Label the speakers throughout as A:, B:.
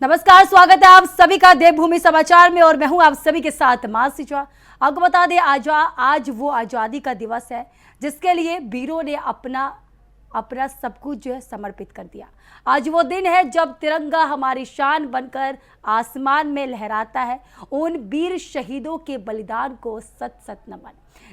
A: नमस्कार, स्वागत है आप सभी का देवभूमि समाचार में और मैं हूं आप सभी के साथ मानसी झा। आपको बता दें आज वो आजादी का दिवस है जिसके लिए वीरों ने अपना सब कुछ जो है समर्पित कर दिया। आज वो दिन है जब तिरंगा हमारी शान बनकर आसमान में लहराता है। उन वीर शहीदों के बलिदान को सत सत नमन,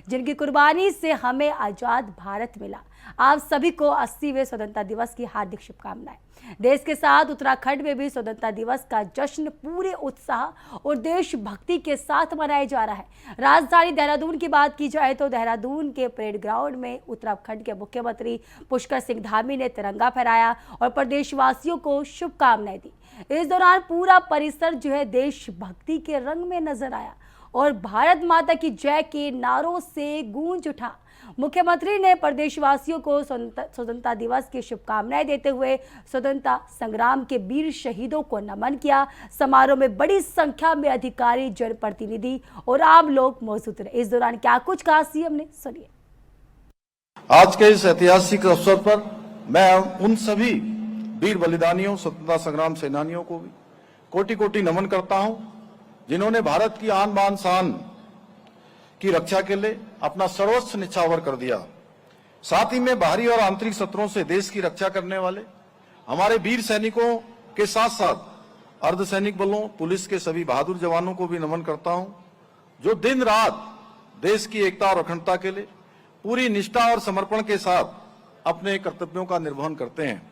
A: जिनकी कुर्बानी से हमें आजाद भारत मिला। आप सभी को 80वें स्वतंत्रता दिवस की हार्दिक शुभकामनाएं। देश के साथ उत्तराखंड में भी स्वतंत्रता दिवस का जश्न पूरे उत्साह और देशभक्ति के साथ मनाया जा रहा है। राजधानी देहरादून की बात की जाए तो देहरादून के परेड ग्राउंड में उत्तराखंड के मुख्यमंत्री पुष्कर सिंह धामी ने तिरंगा फहराया और प्रदेशवासियों को शुभकामनाएं दी। इस दौरान पूरा परिसर जो है देशभक्ति के रंग में नजर आया और भारत माता की जय के नारों से गूंज उठा। मुख्यमंत्री ने प्रदेशवासियों को स्वतंत्रता दिवस की शुभकामनाएं देते हुए स्वतंत्रता संग्राम के वीर शहीदों को नमन किया। समारोह में बड़ी संख्या में अधिकारी, जनप्रतिनिधि और आम लोग मौजूद रहे। इस दौरान क्या कुछ कहा सीएम ने, सुनिए।
B: आज के इस ऐतिहासिक अवसर पर मैं उन सभी वीर बलिदानियों, स्वतंत्रता संग्राम सेनानियों को भी कोटि कोटि नमन करता हूं, जिन्होंने भारत की आन बान शान की रक्षा के लिए अपना सर्वस्व निछावर कर दिया। साथ ही में बाहरी और आंतरिक शत्रुओं से देश की रक्षा करने वाले हमारे वीर सैनिकों के साथ साथ अर्धसैनिक बलों, पुलिस के सभी बहादुर जवानों को भी नमन करता हूं, जो दिन रात देश की एकता और अखंडता के लिए पूरी निष्ठा और समर्पण के साथ अपने कर्तव्यों का निर्वहन करते हैं।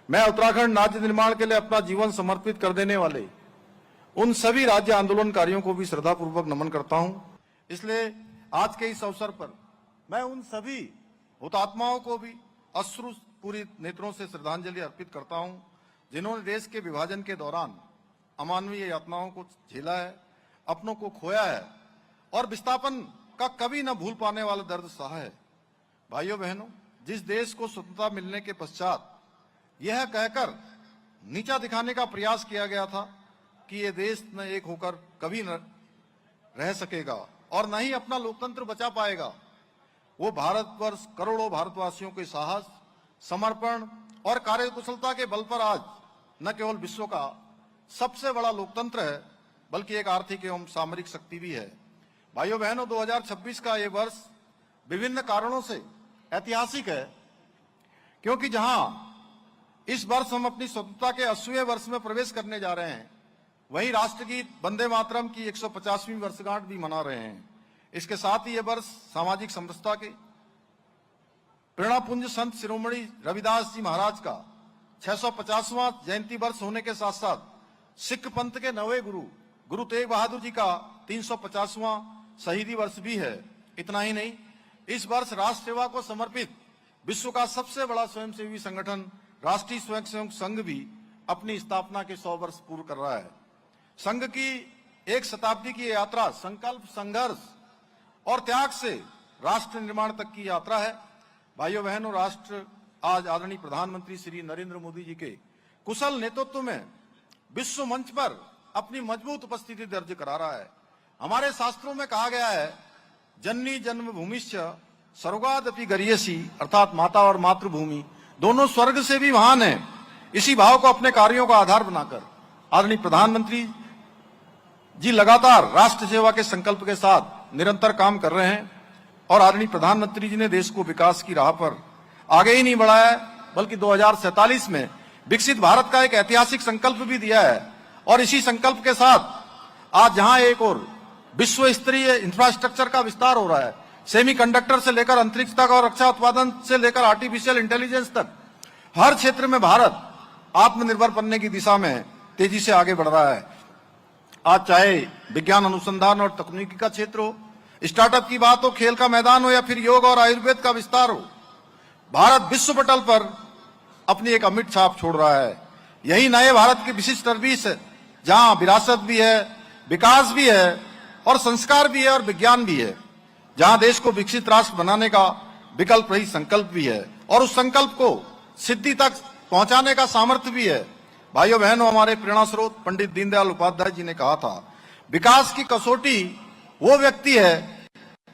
B: मैं उत्तराखंड राज्य निर्माण के लिए अपना जीवन समर्पित कर देने वाले उन सभी राज्य आंदोलनकारियों को भी श्रद्धापूर्वक नमन करता हूं। इसलिए आज के इस अवसर पर मैं उन सभी हुतात्माओं को भी अश्रु पूरी नेत्रों से श्रद्धांजलि अर्पित करता हूं, जिन्होंने देश के विभाजन के दौरान अमानवीय यातनाओं को झेला है, अपनों को खोया है और विस्थापन का कभी न भूल पाने वाला दर्द सहा है। भाइयों बहनों, जिस देश को स्वतंत्रता मिलने के पश्चात यह कहकर नीचा दिखाने का प्रयास किया गया था कि ये देश न एक होकर कभी न रह सकेगा और न ही अपना लोकतंत्र बचा पाएगा, वो भारतवर्ष करोड़ों भारतवासियों के साहस, समर्पण और कार्यकुशलता के बल पर आज न केवल विश्व का सबसे बड़ा लोकतंत्र है, बल्कि एक आर्थिक एवं सामरिक शक्ति भी है। भाइयों बहनों, 2026 का ये वर्ष विभिन्न कारणों से ऐतिहासिक है, क्योंकि जहां इस वर्ष हम अपनी स्वतंत्रता के 80वें वर्ष में प्रवेश करने जा रहे हैं, वहीं राष्ट्रगीत वंदे मातरम की 150वीं वर्षगांठ भी मना रहे हैं। इसके साथ ही यह वर्ष सामाजिक समरसता के प्रेरणापुंज संत शिरोमणि रविदास जी महाराज का 650वां जयंती वर्ष होने के साथ साथ सिख पंथ के नवे गुरु तेग बहादुर जी का 350वां शहीदी वर्ष भी है। इतना ही नहीं, इस वर्ष राष्ट्र सेवा को समर्पित विश्व का सबसे बड़ा स्वयंसेवी संगठन राष्ट्रीय स्वयंसेवक संघ भी अपनी स्थापना के 100 वर्ष पूर्ण कर रहा है। संघ की एक शताब्दी की यात्रा संकल्प, संघर्ष और त्याग से राष्ट्र निर्माण तक की यात्रा है। भाइयों बहनों, राष्ट्र आज आदरणीय प्रधानमंत्री श्री नरेंद्र मोदी जी के कुशल नेतृत्व में विश्व मंच पर अपनी मजबूत उपस्थिति दर्ज करा रहा है। हमारे शास्त्रों में कहा गया है, जननी जन्मभूमिश्च स्वर्गादपि गरीयसी, अर्थात माता और मातृभूमि दोनों स्वर्ग से भी महान है। इसी भाव को अपने कार्यों का आधार बनाकर आदरणीय प्रधानमंत्री जी लगातार राष्ट्र सेवा के संकल्प के साथ निरंतर काम कर रहे हैं और आदरणीय प्रधानमंत्री जी ने देश को विकास की राह पर आगे ही नहीं बढ़ाया है, बल्कि 2047 में विकसित भारत का एक ऐतिहासिक संकल्प भी दिया है। और इसी संकल्प के साथ आज जहां एक और विश्व स्तरीय इंफ्रास्ट्रक्चर का विस्तार हो रहा है, सेमीकंडक्टर से लेकर अंतरिक्ष तक और रक्षा उत्पादन से लेकर आर्टिफिशियल इंटेलिजेंस तक, हर क्षेत्र में भारत आत्मनिर्भर बनने की दिशा में तेजी से आगे बढ़ रहा है। आज चाहे विज्ञान अनुसंधान और तकनीकी का क्षेत्र हो, स्टार्टअप की बात हो, खेल का मैदान हो या फिर योग और आयुर्वेद का विस्तार हो, भारत विश्व पटल पर अपनी एक अमिट छाप छोड़ रहा है। यही नए भारत की विशिष्ट सर्विस है, जहां विरासत भी है, विकास भी है और संस्कार भी है और विज्ञान भी है, जहां देश को विकसित राष्ट्र बनाने का विकल्प रही संकल्प भी है और उस संकल्प को सिद्धि तक पहुंचाने का सामर्थ्य भी है। भाइयों बहनों, हमारे प्रेरणा स्रोत पंडित दीनदयाल उपाध्याय जी ने कहा था, विकास की कसौटी वो व्यक्ति है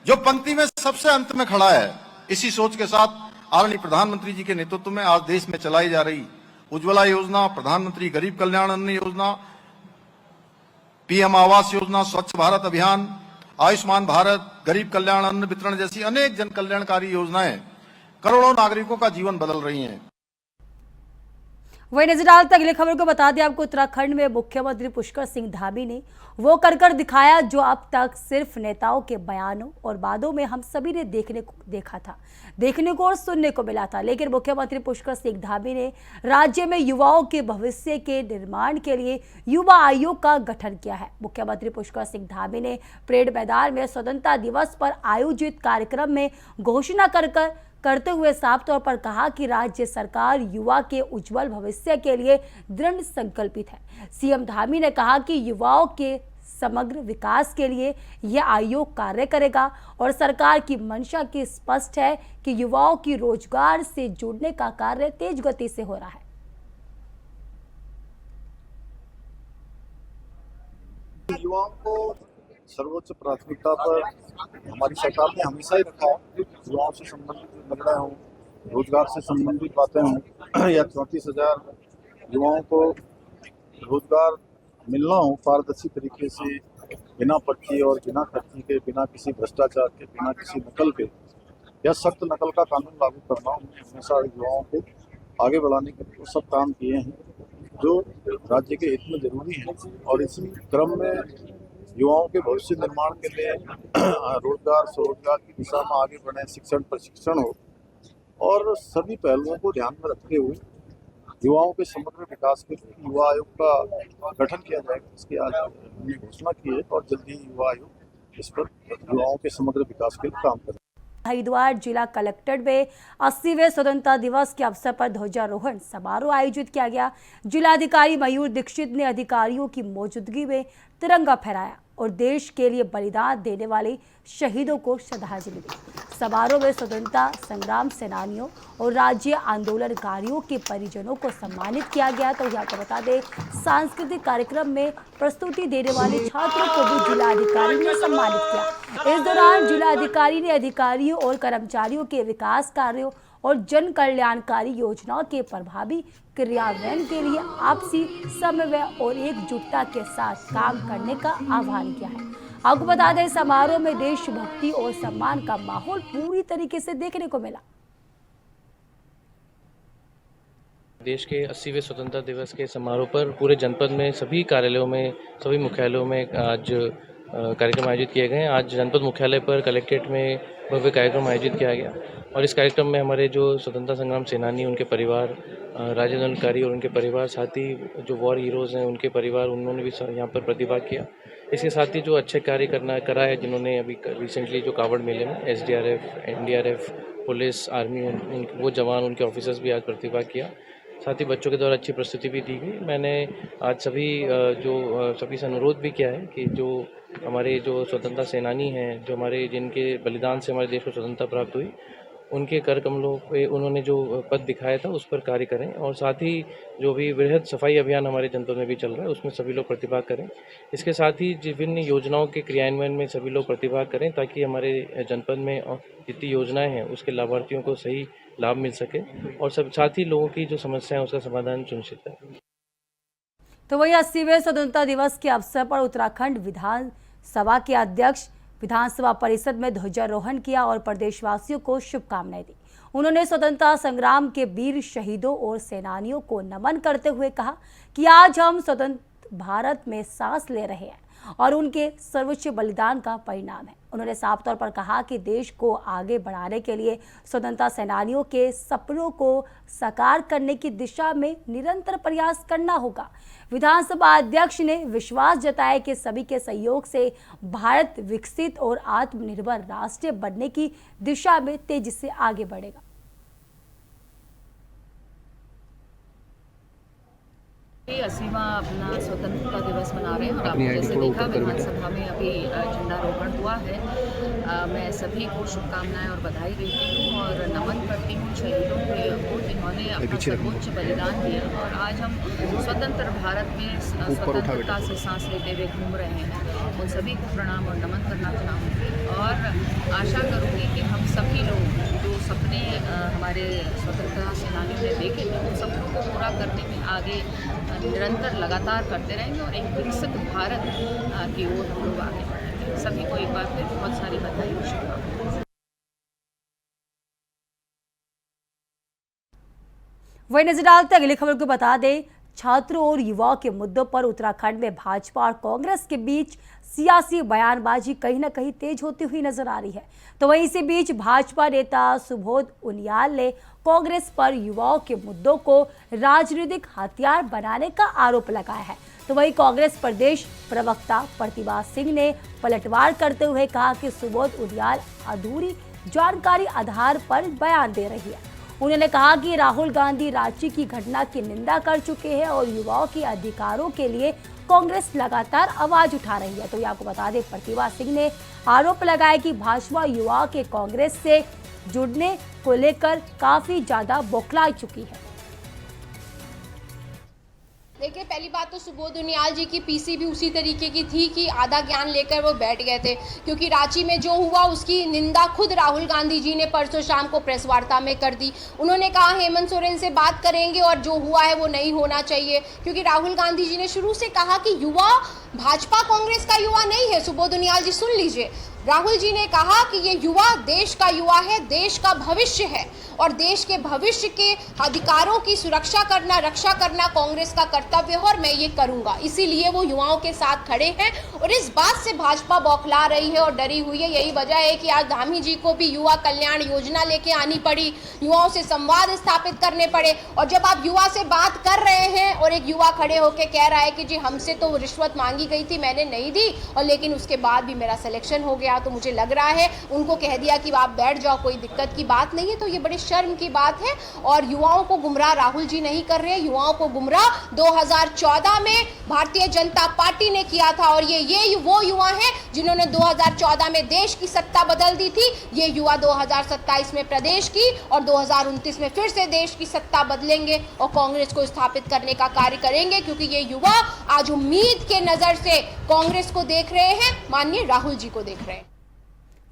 B: जो पंक्ति में सबसे अंत में खड़ा है। इसी सोच के साथ आदरणीय प्रधानमंत्री जी के नेतृत्व में आज देश में चलाई जा रही उज्ज्वला योजना, प्रधानमंत्री गरीब कल्याण अन्न योजना, पीएम आवास योजना, स्वच्छ भारत अभियान, आयुष्मान भारत, गरीब कल्याण अन्न वितरण जैसी अनेक जन कल्याणकारी योजनाएं करोड़ों नागरिकों का जीवन बदल रही हैं।
A: वही नजर डालते अगली खबर को बता दें आपको, उत्तराखंड में मुख्यमंत्री पुष्कर सिंह धामी ने वो कर दिखाया जो अब तक सिर्फ नेताओं के बयानों और वादों में हम सभी ने देखने को और सुनने को मिला था। लेकिन मुख्यमंत्री पुष्कर सिंह धामी ने राज्य में युवाओं के भविष्य के निर्माण के लिए युवा आयोग का गठन किया है। मुख्यमंत्री पुष्कर सिंह धामी ने परेड मैदान में स्वतंत्रता दिवस पर आयोजित कार्यक्रम में घोषणा करते हुए साफ तौर पर कहा कि राज्य सरकार युवा के उज्जवल भविष्य के लिए दृढ़ संकल्पित है। सीएम धामी ने कहा कि युवाओं के समग्र विकास के लिए यह आयोग कार्य करेगा और सरकार की मंशा की स्पष्ट है कि युवाओं की रोजगार से जुड़ने का कार्य तेज गति से हो रहा है।
C: युवाओं को सर्वोच्च प्राथमिकता पर हमारी सरकार ने हमेशा ही रखा है। युवाओं से संबंधित निर्णय हों, रोजगार से संबंधित बातें हों या 34,000 युवाओं को रोजगार मिलना हो पारदर्शी तरीके से, बिना पर्ची और बिना खर्ची के, बिना किसी भ्रष्टाचार के, बिना किसी नकल के या सख्त नकल का कानून लागू करना, हमने हमेशा युवाओं को आगे बढ़ाने के लिए वो सब काम किए हैं जो राज्य के हित में जरूरी है। और इसी क्रम में युवाओं के भविष्य निर्माण के लिए रोजगार स्वरोजगार की दिशा में आगे बढ़े, शिक्षण प्रशिक्षण हो और सभी पहलुओं को ध्यान में रखते हुए युवाओं के समग्र विकास के लिए युवा आयोग का गठन किया जाएगा। इसकी आज हमने घोषणा की है और जल्दी ही युवा आयोग इस पर युवाओं के समग्र विकास के लिए काम करेगा।
A: हरिद्वार जिला कलेक्ट्रेट में 80वें स्वतंत्रता दिवस के अवसर पर ध्वजारोहण समारोह आयोजित किया गया। जिलाधिकारी मयूर दीक्षित ने अधिकारियों की मौजूदगी में तिरंगा फहराया और देश के लिए बलिदान देने वाले शहीदों को श्रद्धांजलि दी। समारोह में स्वतंत्रता संग्राम सेनानियों और राज्य आंदोलनकारियों के परिजनों को सम्मानित किया गया। तो आपको बता दें, सांस्कृतिक कार्यक्रम में प्रस्तुति देने वाले छात्रों को भी जिलाधिकारी ने सम्मानित किया। इस दौरान जिलाधिकारी ने अधिकारियों और कर्मचारियों के विकास कार्यों और जन कल्याणकारी योजनाओं के प्रभावी क्रियान्वयन के लिए आपसी समन्वय और एकजुटता के साथ काम करने का आह्वान किया है। आपको बता दें, समारोह में देशभक्ति और सम्मान का माहौल पूरी तरीके से देखने को मिला।
D: देश के 80वें स्वतंत्रता दिवस के समारोह पर पूरे जनपद में सभी कार्यालयों में, सभी मुख्यालयों में आज कार्यक्रम आयोजित किए गए हैं। आज जनपद मुख्यालय पर कलेक्ट्रेट में भव्य कार्यक्रम आयोजित किया गया और इस कार्यक्रम में हमारे जो स्वतंत्रता संग्राम सेनानी, उनके परिवार, राज्य आंदोलनकारी और उनके परिवार, साथ ही जो वॉर हीरोज़ हैं उनके परिवार, उन्होंने भी यहाँ पर प्रतिभाग किया। इसके साथ ही जो अच्छे कार्य करा है, जिन्होंने अभी रिसेंटली जो कावड़ मेले में SDRF, NDRF, पुलिस, आर्मी, वो जवान, उनके ऑफिसर्स भी आज प्रतिभाग किया। साथ ही बच्चों के द्वारा अच्छी प्रस्तुति भी दी गई। मैंने आज सभी से अनुरोध भी किया है कि जो हमारे जो स्वतंत्रता सेनानी हैं, जो जिनके बलिदान से हमारे देश को स्वतंत्रता प्राप्त हुई, उनके कर कमलों पे उन्होंने जो पद दिखाया था उस पर कार्य करें और साथ ही जो भी वृहद सफाई अभियान हमारे जनपद में भी चल रहा है उसमें सभी लोग प्रतिभाग करें। इसके साथ ही विभिन्न योजनाओं के क्रियान्वयन में सभी लोग प्रतिभाग करें ताकि हमारे जनपद में जितनी योजनाएं हैं उसके लाभार्थियों को सही लाभ मिल सके और साथ ही लोगों की जो समस्या है उसका समाधान सुनिश्चित है।
A: तो वही 80वें स्वतंत्रता दिवस के अवसर पर उत्तराखंड विधानसभा के अध्यक्ष विधानसभा परिषद में ध्वजारोहण किया और प्रदेशवासियों को शुभकामनाएं दी। उन्होंने स्वतंत्रता संग्राम के वीर शहीदों और सेनानियों को नमन करते हुए कहा कि आज हम स्वतंत्र भारत में सांस ले रहे हैं और उनके सर्वोच्च बलिदान का परिणाम है। उन्होंने साफ तौर पर कहा कि देश को आगे बढ़ाने के लिए स्वतंत्रता सेनानियों के सपनों को साकार करने की दिशा में निरंतर प्रयास करना होगा। विधानसभा अध्यक्ष ने विश्वास जताया कि सभी के सहयोग से भारत विकसित और आत्मनिर्भर राष्ट्र बनने की दिशा में तेजी से आगे बढ़ेगा।
E: 80वां अपना स्वतंत्रता दिवस मना रहे हैं और आपने जैसे देखा विधानसभा में अभी झंडारोहण हुआ है। मैं सभी को शुभकामनाएं और बधाई देती हूँ और नमन करती हूँ शहीदों को जिन्होंने अपना सर्वोच्च बलिदान दिया और आज हम स्वतंत्र भारत में स्वतंत्रता से सांस लेते हुए घूम रहे हैं। उन सभी को प्रणाम और नमन करना चाहूँगी और आशा करूँगी कि हम सभी लोग जो सपने हमारे स्वतंत्रता सेनानियों ने देखे थे उन सपनों को पूरा करने में आगे निरंतर लगातार करते रहेंगे और एक विकसित भारत की ओर हम लोग आगे बढ़ेंगे। सभी को एक बार फिर बहुत सारी बधाई और शुभकामनाएं।
A: वही नजर डालते अगली खबर को बता दें, छात्रों और युवाओं के मुद्दों पर उत्तराखंड में भाजपा और कांग्रेस के बीच सियासी बयानबाजी कहीं न कहीं तेज होती हुई नजर आ रही है। तो वहीं इसी बीच भाजपा नेता सुबोध उनियाल ने कांग्रेस पर युवाओं के मुद्दों को राजनीतिक हथियार बनाने का आरोप लगाया है। तो वहीं कांग्रेस प्रदेश प्रवक्ता प्रतिभा सिंह ने पलटवार करते हुए कहा कि सुबोध उनियाल अधूरी जानकारी आधार पर बयान दे रही है। उन्होंने कहा कि राहुल गांधी रांची की घटना की निंदा कर चुके हैं और युवाओं के अधिकारों के लिए कांग्रेस लगातार आवाज उठा रही है। तो ये आपको बता दें, प्रतिभा सिंह ने आरोप लगाया कि भाजपा युवाओं के कांग्रेस से जुड़ने को लेकर काफी ज्यादा बौखला चुकी है।
F: देखिए, पहली बात तो सुबोध उनियाल जी की पीसी भी उसी तरीके की थी कि आधा ज्ञान लेकर वो बैठ गए थे, क्योंकि रांची में जो हुआ उसकी निंदा खुद राहुल गांधी जी ने परसों शाम को प्रेस वार्ता में कर दी। उन्होंने कहा हेमंत सोरेन से बात करेंगे और जो हुआ है वो नहीं होना चाहिए, क्योंकि राहुल गांधी जी ने शुरू से कहा कि युवा भाजपा कांग्रेस का युवा नहीं है। सुबोध उनियाल जी सुन लीजिए, राहुल जी ने कहा कि ये युवा देश का युवा है, देश का भविष्य है और देश के भविष्य के अधिकारों की सुरक्षा करना, रक्षा करना कांग्रेस का कर्तव्य है और मैं ये करूंगा। इसीलिए वो युवाओं के साथ खड़े हैं और इस बात से भाजपा बौखला रही है और डरी हुई है। यही वजह है कि आज धामी जी को भी युवा कल्याण योजना लेके आनी पड़ी, युवाओं से संवाद स्थापित करने पड़े। और जब आप युवा से बात कर रहे हैं और एक युवा खड़े होकर कह रहा है कि जी हमसे तो रिश्वत मांगी गई थी, मैंने नहीं दी और लेकिन उसके बाद भी मेरा सिलेक्शन हो गया, तो मुझे लग रहा है उनको कह दिया कि आप बैठ जाओ, कोई दिक्कत की बात नहीं है। तो ये बड़े शर्म की बात है और युवाओं को गुमराह राहुल जी नहीं कर रहे हैं, युवाओं को गुमराह 2014 में भारतीय जनता पार्टी ने किया था और ये वो युवा हैं जिन्होंने 2014 में देश की सत्ता बदल दी थी। ये युवा 2027 में प्रदेश की और 2029 में फिर से देश की सत्ता बदलेंगे और कांग्रेस को स्थापित करने का कार्य करेंगे, क्योंकि ये युवा आज उम्मीद के नजर से कांग्रेस को देख रहे हैं, माननीय राहुल जी को देख रहे हैं।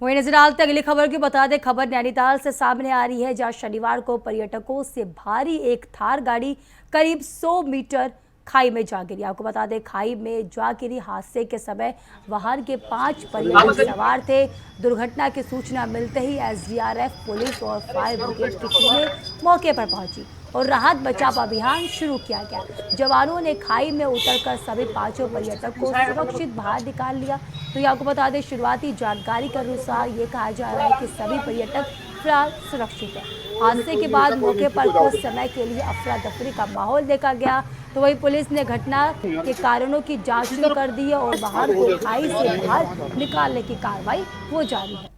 A: वहीं नजर डालते अगली खबर की बता दें, खबर नैनीताल से सामने आ रही है, जहां शनिवार को पर्यटकों से भारी एक थार गाड़ी करीब 100 मीटर खाई में जा गिरी। आपको बता दें, खाई में जा गिरी हादसे के समय वाहन के 5 पर्यटक सवार थे। दुर्घटना की सूचना मिलते ही एसडीआरएफ, पुलिस और फायर ब्रिगेड की टीमें मौके पर पहुंची और राहत बचाव अभियान शुरू किया गया। जवानों ने खाई में उतरकर सभी 5 पर्यटक को सुरक्षित बाहर निकाल लिया। तो ये आपको बता दें, शुरुआती जानकारी के अनुसार ये कहा जा रहा है कि सभी पर्यटक फिलहाल सुरक्षित है। हादसे के बाद मौके पर कुछ समय के लिए अफरा तफरी का माहौल देखा गया। तो वही पुलिस ने घटना के कारणों की जांच शुरू कर दी है और वाहन को खाई से बाहर निकालने की कार्रवाई हो जारी है।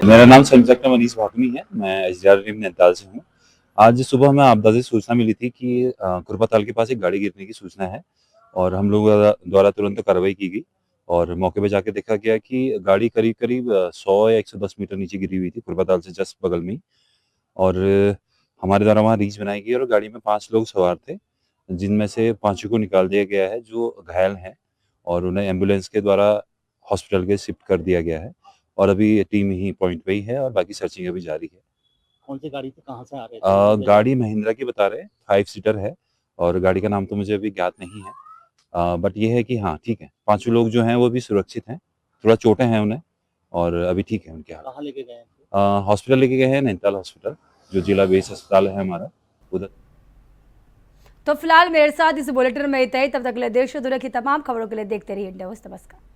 G: मेरा नाम सब इंस्पेक्टर मनीष भाकनी है, मैं एसडीआरएफ नैनीताल से हूँ। आज सुबह हमें आपदा से सूचना मिली थी कि कुरपाताल के पास एक गाड़ी गिरने की सूचना है और हम लोग द्वारा तुरंत कार्रवाई की गई और मौके पे जाके देखा गया कि गाड़ी करीब 100 या 110 मीटर नीचे गिरी हुई थी, कुरपाताल से जस्ट बगल में ही। और हमारे द्वारा वहाँ रीच बनाई गई और गाड़ी में 5 लोग सवार थे, जिनमें से 5 को निकाल दिया गया है जो घायल हैं और उन्हें एम्बुलेंस के द्वारा हॉस्पिटल के शिफ्ट कर दिया गया है और अभी टीम ही पॉइंट पे ही है और बाकी सर्चिंग अभी जारी है।
H: कौन सी गाड़ी थी, कहाँ से आ रहे थे?
G: गाड़ी महिंद्रा की बता रहे हैं, 5 सीटर है और गाड़ी का नाम तो मुझे अभी ज्ञात नहीं है, बट ये है कि हाँ ठीक है, 5 लोग जो हैं वो भी सुरक्षित हैं, थोड़ा चोटें हैं उन्हें और अभी ठीक है उनके हाल।
H: कहाँ लेके गए?
G: हॉस्पिटल लेके गए हैं, नैनीताल हॉस्पिटल जो जिला बेस अस्पताल है हमारा उधर।
A: तो फिलहाल मेरे साथ इस बुलेटिन में इतना ही। तब तक के लिए देश और दुनिया की तमाम खबरों के लिए देखते रहिए इंडिया न्यूज़। नमस्कार।